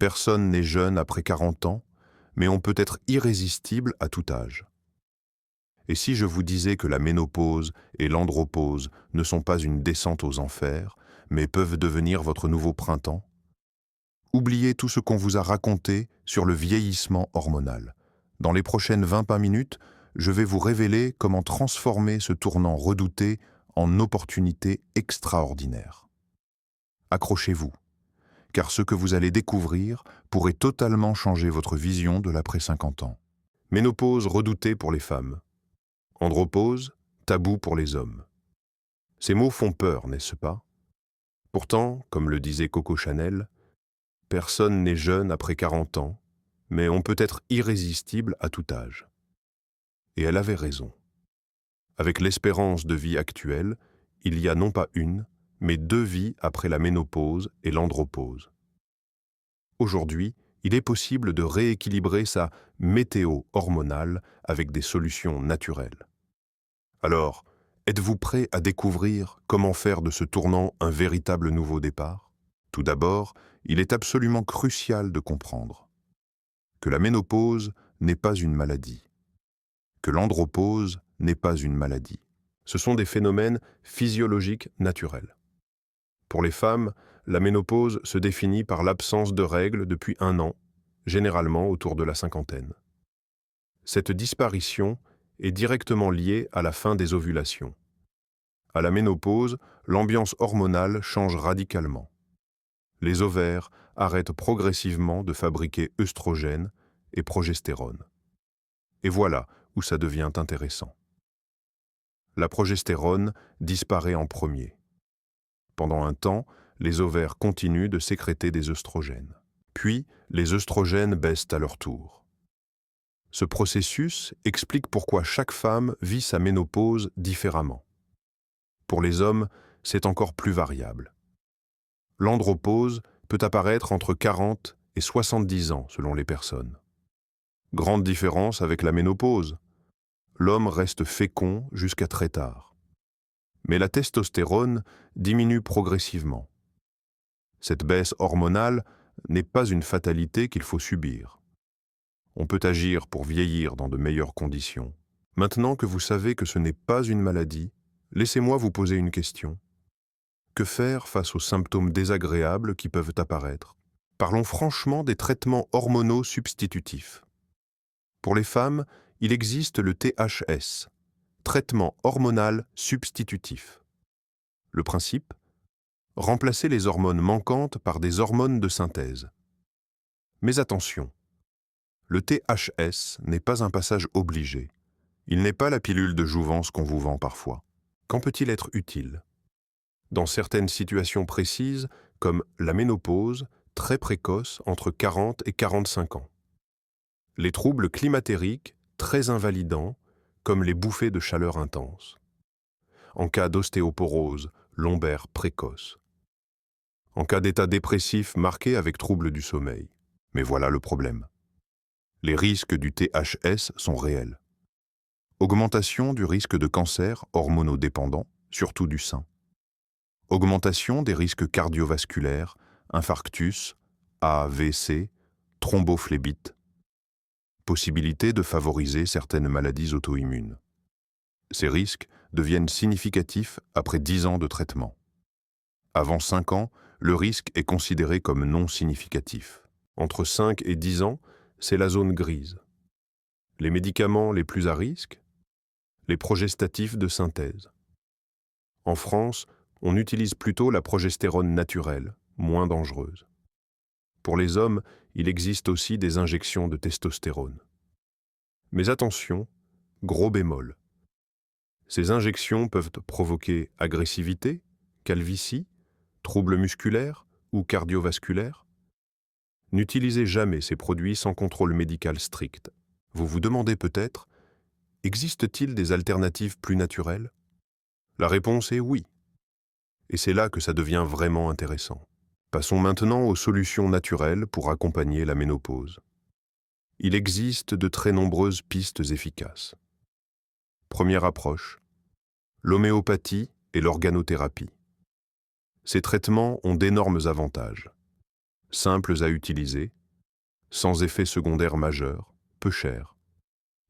Personne n'est jeune après 40 ans, mais on peut être irrésistible à tout âge. Et si je vous disais que la ménopause et l'andropause ne sont pas une descente aux enfers, mais peuvent devenir votre nouveau printemps? Oubliez tout ce qu'on vous a raconté sur le vieillissement hormonal. Dans les prochaines 20 minutes, je vais vous révéler comment transformer ce tournant redouté en opportunité extraordinaire. Accrochez-vous, car ce que vous allez découvrir pourrait totalement changer votre vision de l'après 50 ans. Ménopause redoutée pour les femmes. Andropause, tabou pour les hommes. Ces mots font peur, n'est-ce pas? Pourtant, comme le disait Coco Chanel, personne n'est jeune après 40 ans, mais on peut être irrésistible à tout âge. Et elle avait raison. Avec l'espérance de vie actuelle, il y a non pas une, mais 2 vies après la ménopause et l'andropause. Aujourd'hui, il est possible de rééquilibrer sa météo hormonale avec des solutions naturelles. Alors, êtes-vous prêt à découvrir comment faire de ce tournant un véritable nouveau départ? Tout d'abord, il est absolument crucial de comprendre que la ménopause n'est pas une maladie, que l'andropause n'est pas une maladie. Ce sont des phénomènes physiologiques naturels. Pour les femmes, la ménopause se définit par l'absence de règles depuis 1 an, généralement autour de la cinquantaine. Cette disparition est directement liée à la fin des ovulations. À la ménopause, l'ambiance hormonale change radicalement. Les ovaires arrêtent progressivement de fabriquer œstrogènes et progestérone. Et voilà où ça devient intéressant. La progestérone disparaît en premier. Pendant un temps, les ovaires continuent de sécréter des œstrogènes. Puis, les œstrogènes baissent à leur tour. Ce processus explique pourquoi chaque femme vit sa ménopause différemment. Pour les hommes, c'est encore plus variable. L'andropause peut apparaître entre 40 et 70 ans selon les personnes. Grande différence avec la ménopause. L'homme reste fécond jusqu'à très tard. Mais la testostérone diminue progressivement. Cette baisse hormonale n'est pas une fatalité qu'il faut subir. On peut agir pour vieillir dans de meilleures conditions. Maintenant que vous savez que ce n'est pas une maladie, laissez-moi vous poser une question. Que faire face aux symptômes désagréables qui peuvent apparaître? Parlons franchement des traitements hormonaux substitutifs. Pour les femmes, il existe le THS, traitement hormonal substitutif. Le principe? Remplacer les hormones manquantes par des hormones de synthèse. Mais attention, le THS n'est pas un passage obligé. Il n'est pas la pilule de jouvence qu'on vous vend parfois. Quand peut-il être utile? Dans certaines situations précises, comme la ménopause, très précoce entre 40 et 45 ans. Les troubles climatériques, très invalidants, comme les bouffées de chaleur intenses. En cas d'ostéoporose lombaire précoce. En cas d'état dépressif marqué avec troubles du sommeil. Mais voilà le problème. Les risques du THS sont réels. Augmentation du risque de cancer hormonodépendant, surtout du sein. Augmentation des risques cardiovasculaires, infarctus, AVC, thrombophlébite. Possibilité de favoriser certaines maladies auto-immunes. Ces risques deviennent significatifs après 10 ans de traitement. Avant 5 ans, le risque est considéré comme non significatif. Entre 5 et 10 ans, c'est la zone grise. Les médicaments les plus à risque? Les progestatifs de synthèse. En France, on utilise plutôt la progestérone naturelle, moins dangereuse. Pour les hommes, il existe aussi des injections de testostérone. Mais attention, gros bémol. Ces injections peuvent provoquer agressivité, calvitie, troubles musculaires ou cardiovasculaires. N'utilisez jamais ces produits sans contrôle médical strict. Vous vous demandez peut-être, existe-t-il des alternatives plus naturelles? La réponse est oui. Et c'est là que ça devient vraiment intéressant. Passons maintenant aux solutions naturelles pour accompagner la ménopause. Il existe de très nombreuses pistes efficaces. Première approche, l'homéopathie et l'organothérapie. Ces traitements ont d'énormes avantages. Simples à utiliser, sans effet secondaire majeur, peu cher,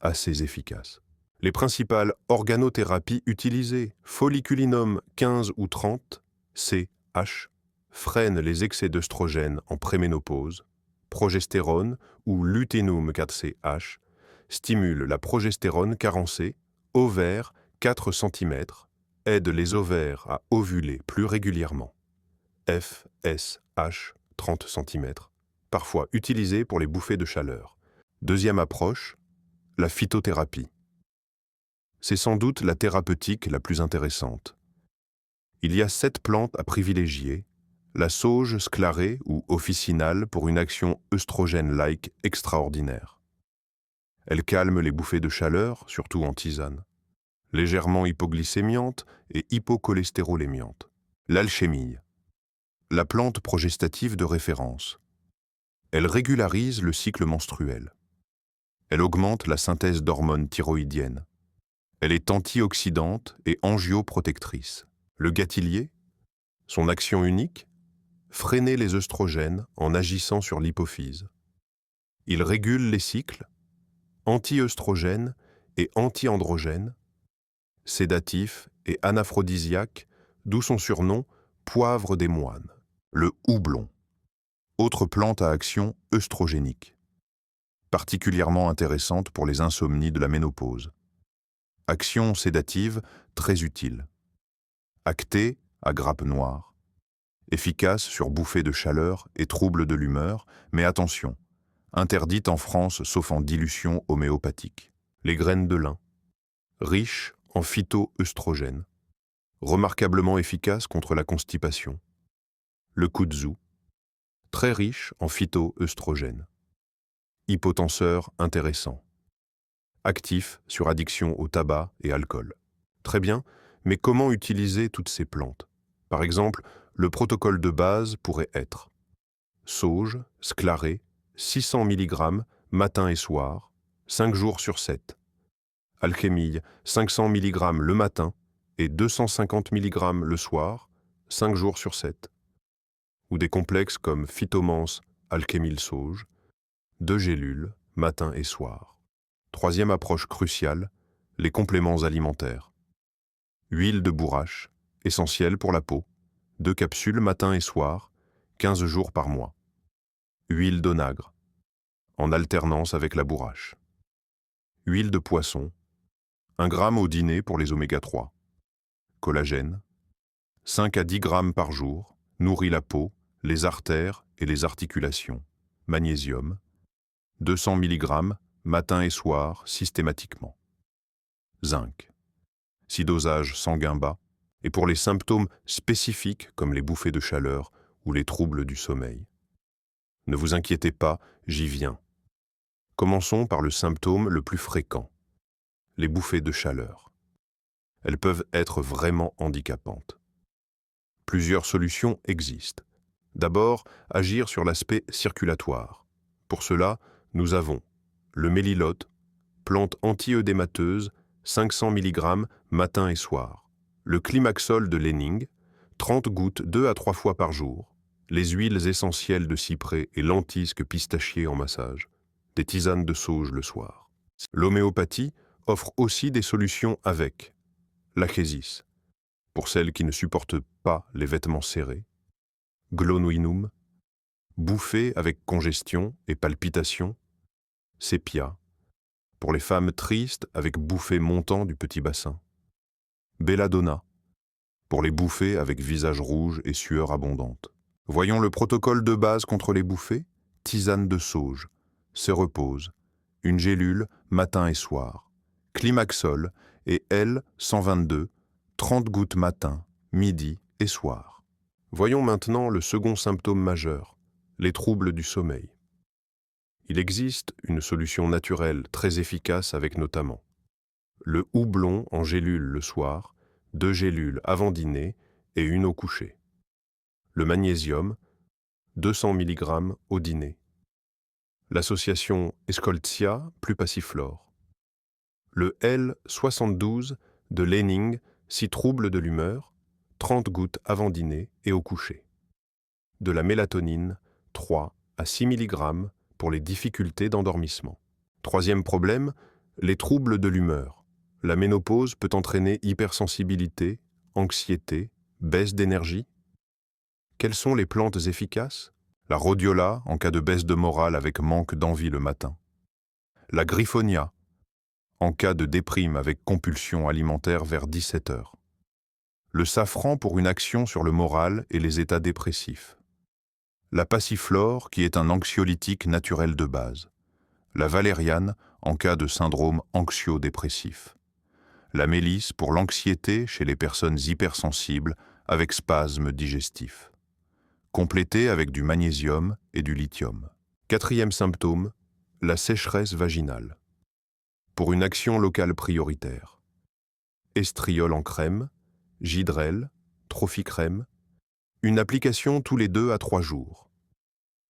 assez efficace. Les principales organothérapies utilisées, folliculinum 15 ou 30, CH, freinent les excès d'œstrogène en préménopause, progestérone ou luténum 4CH, stimule la progestérone carencée, ovaire 4 cm, aide les ovaires à ovuler plus régulièrement. FSH 30 cm, parfois utilisé pour les bouffées de chaleur. Deuxième approche, la phytothérapie. C'est sans doute la thérapeutique la plus intéressante. Il y a 7 plantes à privilégier, la sauge sclarée ou officinale pour une action œstrogène-like extraordinaire. Elle calme les bouffées de chaleur, surtout en tisane, légèrement hypoglycémiante et hypocholestérolémiante. L'alchémille, la plante progestative de référence. Elle régularise le cycle menstruel. Elle augmente la synthèse d'hormones thyroïdiennes. Elle est antioxydante et angioprotectrice. Le gâtillier, son action unique, freiner les œstrogènes en agissant sur l'hypophyse. Il régule les cycles, anti-œstrogène et anti-androgène, sédatif et anaphrodisiaque, d'où son surnom poivre des moines. Le houblon, autre plante à action œstrogénique, particulièrement intéressante pour les insomnies de la ménopause. Action sédative très utile. Actée à grappe noire. Efficace sur bouffées de chaleur et troubles de l'humeur, mais attention, interdite en France sauf en dilution homéopathique. Les graines de lin, riches en phytoœstrogènes, remarquablement efficace contre la constipation. Le kudzu, très riche en phytoœstrogènes. Hypotenseur intéressant. Actif sur addiction au tabac et alcool. Très bien, mais comment utiliser toutes ces plantes? Par exemple, le protocole de base pourrait être sauge, sclarée, 600 mg matin et soir, 5 jours sur 7. Alchémille, 500 mg le matin et 250 mg le soir, 5 jours sur 7. Ou des complexes comme phytomance, alchémyle sauge, 2 gélules, matin et soir. Troisième approche cruciale, les compléments alimentaires. Huile de bourrache, essentielle pour la peau, 2 capsules matin et soir, 15 jours par mois. Huile d'onagre, en alternance avec la bourrache. Huile de poisson, 1 g au dîner pour les oméga 3. Collagène, 5 à 10 g par jour, nourrit la peau, les artères et les articulations. Magnésium, 200 mg matin et soir systématiquement. Zinc, si dosage sanguin bas, et pour les symptômes spécifiques comme les bouffées de chaleur ou les troubles du sommeil. Ne vous inquiétez pas, j'y viens. Commençons par le symptôme le plus fréquent, les bouffées de chaleur. Elles peuvent être vraiment handicapantes. Plusieurs solutions existent. D'abord, agir sur l'aspect circulatoire. Pour cela, nous avons le mélilote, plante anti-œdémateuse, 500 mg matin et soir. Le climaxol de Lenning, 30 gouttes 2 à 3 fois par jour. Les huiles essentielles de cyprès et lentisque pistachier en massage. Des tisanes de sauge le soir. L'homéopathie offre aussi des solutions avec l'achésis, pour celles qui ne supportent pas les vêtements serrés. Glonuinum, bouffée avec congestion et palpitations. Sépia, pour les femmes tristes avec bouffées montant du petit bassin. Belladonna, pour les bouffées avec visage rouge et sueur abondante. Voyons le protocole de base contre les bouffées. Tisane de sauge, se repose, une gélule matin et soir. Climaxol et L122, 30 gouttes matin, midi et soir. Voyons maintenant le second symptôme majeur, les troubles du sommeil. Il existe une solution naturelle très efficace avec notamment le houblon en gélule le soir, 2 gélules avant dîner et 1 au coucher. Le magnésium, 200 mg au dîner. L'association Eschscholtzia plus passiflore. Le L72 de Lenning, 6 troubles de l'humeur, 30 gouttes avant dîner et au coucher. De la mélatonine, 3 à 6 mg pour les difficultés d'endormissement. Troisième problème, les troubles de l'humeur. La ménopause peut entraîner hypersensibilité, anxiété, baisse d'énergie. Quelles sont les plantes efficaces? La rhodiola, en cas de baisse de morale avec manque d'envie le matin. La griffonia, en cas de déprime avec compulsion alimentaire vers 17 heures. Le safran pour une action sur le moral et les états dépressifs. La passiflore, qui est un anxiolytique naturel de base. La valériane, en cas de syndrome anxio-dépressif. La mélisse pour l'anxiété chez les personnes hypersensibles avec spasmes digestifs. Complété avec du magnésium et du lithium. Quatrième symptôme, la sécheresse vaginale. Pour une action locale prioritaire. Estriol en crème, Gidrel, Trophicrème, une application tous les 2 à 3 jours.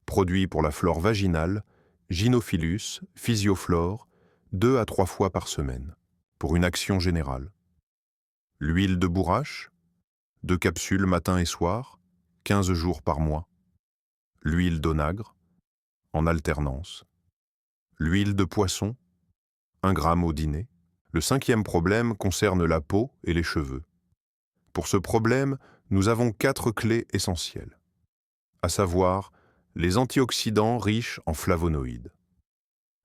Produit pour la flore vaginale, Gynophilus, Physioflore, 2 à 3 fois par semaine, pour une action générale. L'huile de bourrache, 2 capsules matin et soir, 15 jours par mois. L'huile d'onagre, en alternance. L'huile de poisson, 1 gramme au dîner. Le 5e problème concerne la peau et les cheveux. Pour ce problème, nous avons 4 clés essentielles, à savoir les antioxydants riches en flavonoïdes,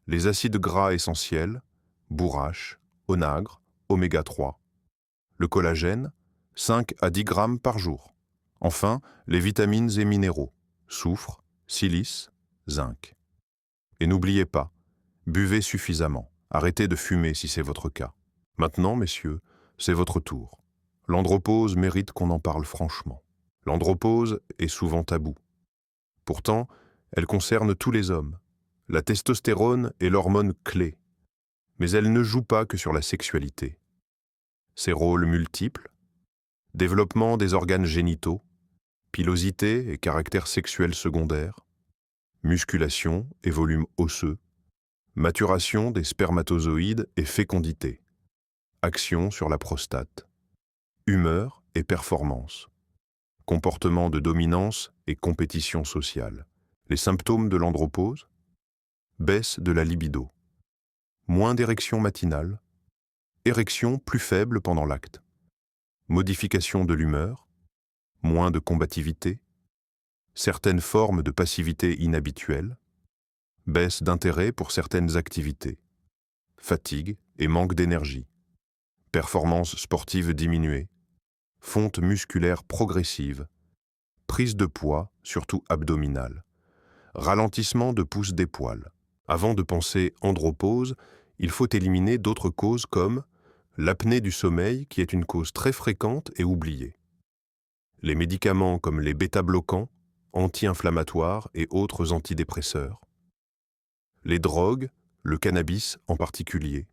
les acides gras essentiels, bourrache, onagre, oméga 3, le collagène, 5 à 10 grammes par jour. Enfin, les vitamines et minéraux, soufre, silice, zinc. Et n'oubliez pas, buvez suffisamment, arrêtez de fumer si c'est votre cas. Maintenant, messieurs, c'est votre tour. L'andropause mérite qu'on en parle franchement. L'andropause est souvent taboue. Pourtant, elle concerne tous les hommes. La testostérone est l'hormone clé, mais elle ne joue pas que sur la sexualité. Ses rôles multiples, développement des organes génitaux, pilosité et caractère sexuel secondaire, musculation et volume osseux, maturation des spermatozoïdes et fécondité, action sur la prostate, humeur et performance, comportement de dominance et compétition sociale. Les symptômes de l'andropause: baisse de la libido, moins d'érection matinale, érection plus faible pendant l'acte, modification de l'humeur, moins de combativité, certaines formes de passivité inhabituelle, baisse d'intérêt pour certaines activités, fatigue et manque d'énergie, performance sportive diminuée, fonte musculaire progressive, prise de poids, surtout abdominale, ralentissement de pousse des poils. Avant de penser andropause, il faut éliminer d'autres causes comme l'apnée du sommeil, qui est une cause très fréquente et oubliée. Les médicaments comme les bêta-bloquants, anti-inflammatoires et autres antidépresseurs. Les drogues, le cannabis en particulier,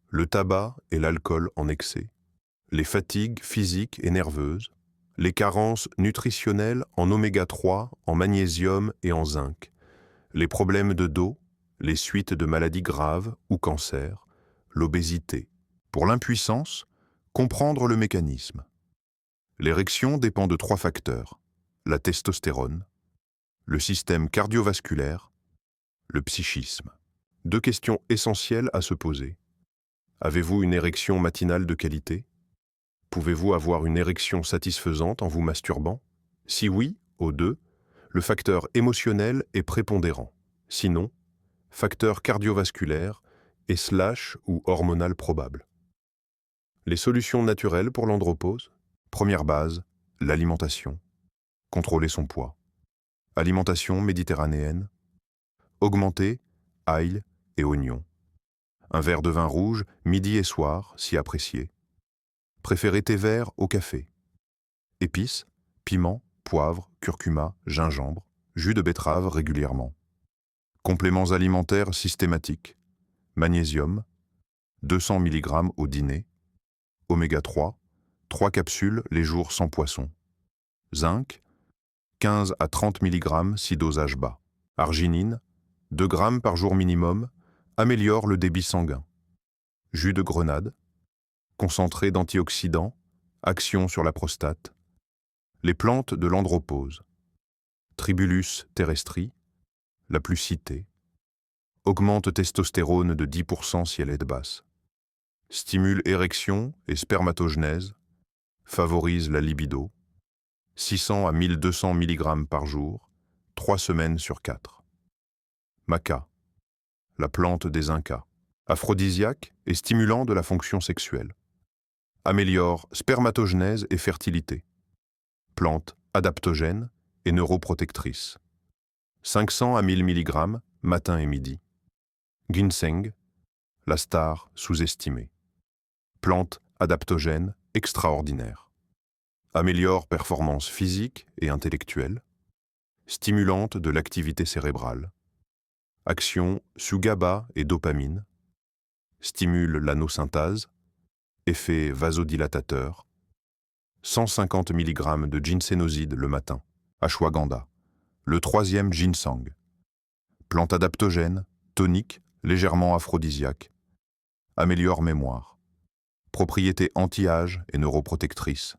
le tabac et l'alcool en excès. Les fatigues physiques et nerveuses. Les carences nutritionnelles en oméga 3, en magnésium et en zinc. Les problèmes de dos, les suites de maladies graves ou cancer, l'obésité. Pour l'impuissance, comprendre le mécanisme. L'érection dépend de 3 facteurs: la testostérone, le système cardiovasculaire, le psychisme. 2 questions essentielles à se poser. Avez-vous une érection matinale de qualité? Pouvez-vous avoir une érection satisfaisante en vous masturbant? Si oui, aux 2, le facteur émotionnel est prépondérant. Sinon, facteur cardiovasculaire et / ou hormonal probable. Les solutions naturelles pour l'andropause: première base, l'alimentation. Contrôler son poids. Alimentation méditerranéenne. Augmenter ail et oignon. Un verre de vin rouge midi et soir, si apprécié. Préférez thé vert au café. Épices, piment, poivre, curcuma, gingembre, jus de betterave régulièrement. Compléments alimentaires systématiques. Magnésium, 200 mg au dîner. Oméga 3, 3 capsules les jours sans poisson. Zinc, 15 à 30 mg si dosage bas. Arginine, 2 grammes par jour minimum, améliore le débit sanguin. Jus de grenade, concentré d'antioxydants, action sur la prostate. Les plantes de l'andropause. Tribulus terrestri, la plus citée. augmente testostérone de 10% si elle est basse, stimule érection et spermatogenèse, favorise la libido, 600 à 1200 mg par jour, 3 semaines sur 4. Maca, la plante des Incas, aphrodisiaque et stimulant de la fonction sexuelle. Améliore spermatogenèse et fertilité. Plante adaptogène et neuroprotectrice. 500 à 1000 mg matin et midi. Ginseng, la star sous-estimée. Plante adaptogène extraordinaire. Améliore performance physique et intellectuelle. Stimulante de l'activité cérébrale. Action sous GABA et dopamine. Stimule l'anosynthase. Effet vasodilatateur. 150 mg de ginsénoside le matin. Ashwagandha, le troisième ginseng. Plante adaptogène, tonique, légèrement aphrodisiaque. Améliore mémoire. Propriétés anti-âge et neuroprotectrice.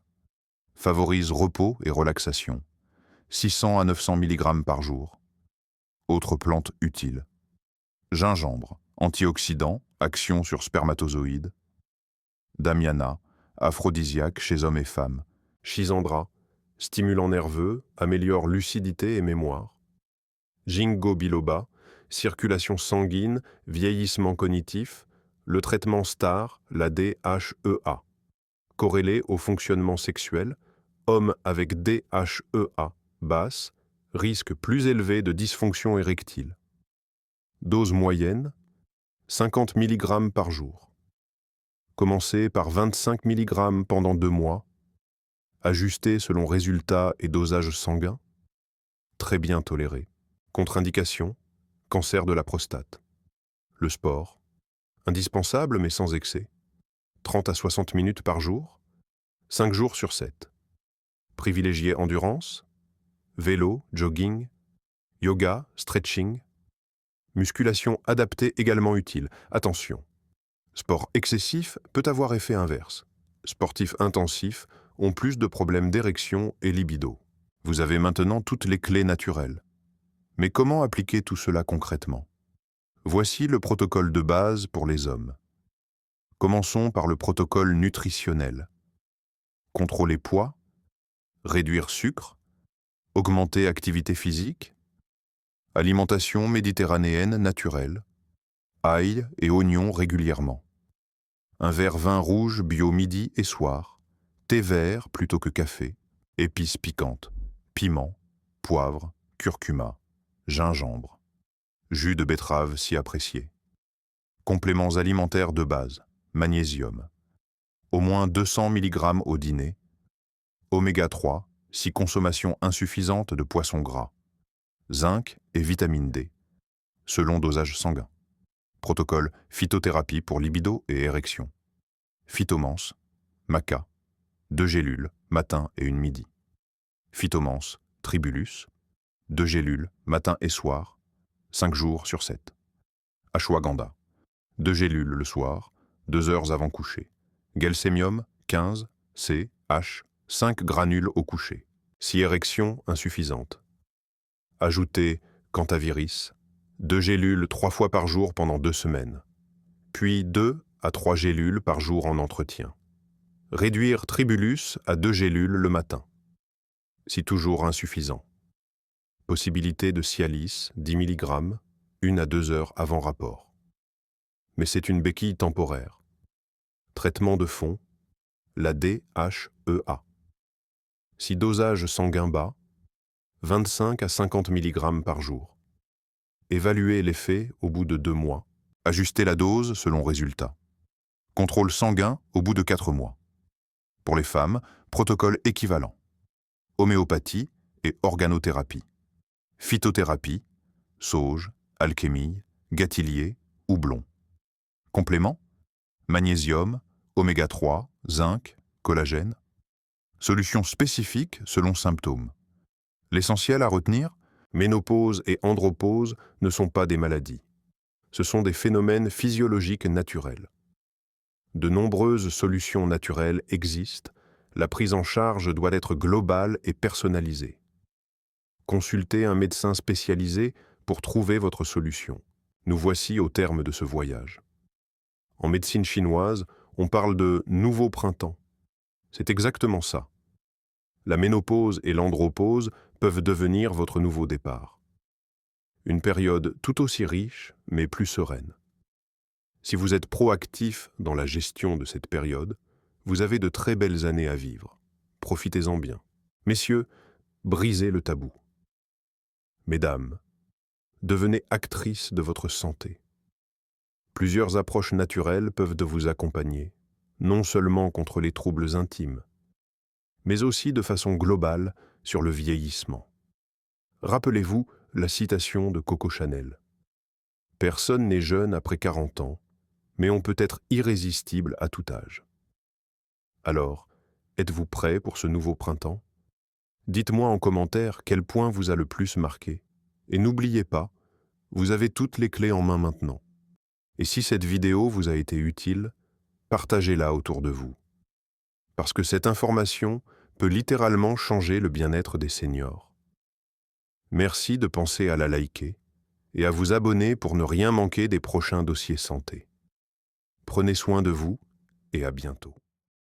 Favorise repos et relaxation. 600 à 900 mg par jour. Autres plantes utiles. Gingembre, antioxydant, action sur spermatozoïdes. Damiana, aphrodisiaque chez hommes et femmes. Schisandra, stimulant nerveux, améliore lucidité et mémoire. Ginkgo biloba, circulation sanguine, vieillissement cognitif, le traitement STAR, la DHEA. Corrélé au fonctionnement sexuel, homme avec DHEA basse, risque plus élevé de dysfonction érectile. Dose moyenne, 50 mg par jour. Commencez par 25 mg pendant 2 mois. Ajusté selon résultats et dosage sanguin. Très bien toléré. Contre-indication, cancer de la prostate. Le sport, indispensable mais sans excès. 30 à 60 minutes par jour, 5 jours sur 7. Privilégiez endurance, vélo, jogging, yoga, stretching. Musculation adaptée également utile. Attention, sport excessif peut avoir effet inverse. Sportifs intensifs ont plus de problèmes d'érection et libido. Vous avez maintenant toutes les clés naturelles. Mais comment appliquer tout cela concrètement? Voici le protocole de base pour les hommes. Commençons par le protocole nutritionnel. Contrôler poids, réduire sucre, augmenter activité physique, alimentation méditerranéenne naturelle, ail et oignons régulièrement. Un verre vin rouge bio midi et soir, thé vert plutôt que café, épices piquantes, piment, poivre, curcuma, gingembre, jus de betterave si apprécié. Compléments alimentaires de base, magnésium, au moins 200 mg au dîner, oméga 3 si consommation insuffisante de poissons gras, zinc et vitamine D, selon dosage sanguin. Protocole phytothérapie pour libido et érection. Phytomance, maca, 2 gélules, matin et une midi. Phytomance, tribulus, 2 gélules, matin et soir, 5 jours sur 7. Ashwagandha, 2 gélules le soir, 2 heures avant coucher. Gelsemium, 15, C, H, 5 granules au coucher. Si érection insuffisante. Ajoutez Cantaviris, 2 gélules 3 fois par jour pendant 2 semaines. Puis 2 à 3 gélules par jour en entretien. Réduire tribulus à 2 gélules le matin. Si toujours insuffisant. Possibilité de Cialis, 10 mg, 1 à 2 heures avant rapport. Mais c'est une béquille temporaire. Traitement de fond, la DHEA. Si dosage sanguin bas, 25 à 50 mg par jour. Évaluer l'effet au bout de 2 mois. Ajuster la dose selon résultat. Contrôle sanguin au bout de 4 mois. Pour les femmes, protocole équivalent. Homéopathie et organothérapie. Phytothérapie, sauge, alchémille, gâtillier, houblon. Complément, magnésium, oméga 3, zinc, collagène. Solutions spécifiques selon symptômes. L'essentiel à retenir, ménopause et andropause ne sont pas des maladies. Ce sont des phénomènes physiologiques naturels. De nombreuses solutions naturelles existent, la prise en charge doit être globale et personnalisée. Consultez un médecin spécialisé pour trouver votre solution. Nous voici au terme de ce voyage. En médecine chinoise, on parle de « nouveau printemps ». C'est exactement ça. La ménopause et l'andropause peuvent devenir votre nouveau départ. Une période tout aussi riche, mais plus sereine. Si vous êtes proactif dans la gestion de cette période, vous avez de très belles années à vivre. Profitez-en bien. Messieurs, brisez le tabou. Mesdames, devenez actrices de votre santé. Plusieurs approches naturelles peuvent vous accompagner, non seulement contre les troubles intimes, mais aussi de façon globale sur le vieillissement. Rappelez-vous la citation de Coco Chanel. « Personne n'est jeune après 40 ans, mais on peut être irrésistible à tout âge. » Alors, êtes-vous prêt pour ce nouveau printemps? Dites-moi en commentaire quel point vous a le plus marqué. Et n'oubliez pas, vous avez toutes les clés en main maintenant. Et si cette vidéo vous a été utile, partagez-la autour de vous. Parce que cette information peut littéralement changer le bien-être des seniors. Merci de penser à la liker et à vous abonner pour ne rien manquer des prochains dossiers santé. Prenez soin de vous et à bientôt.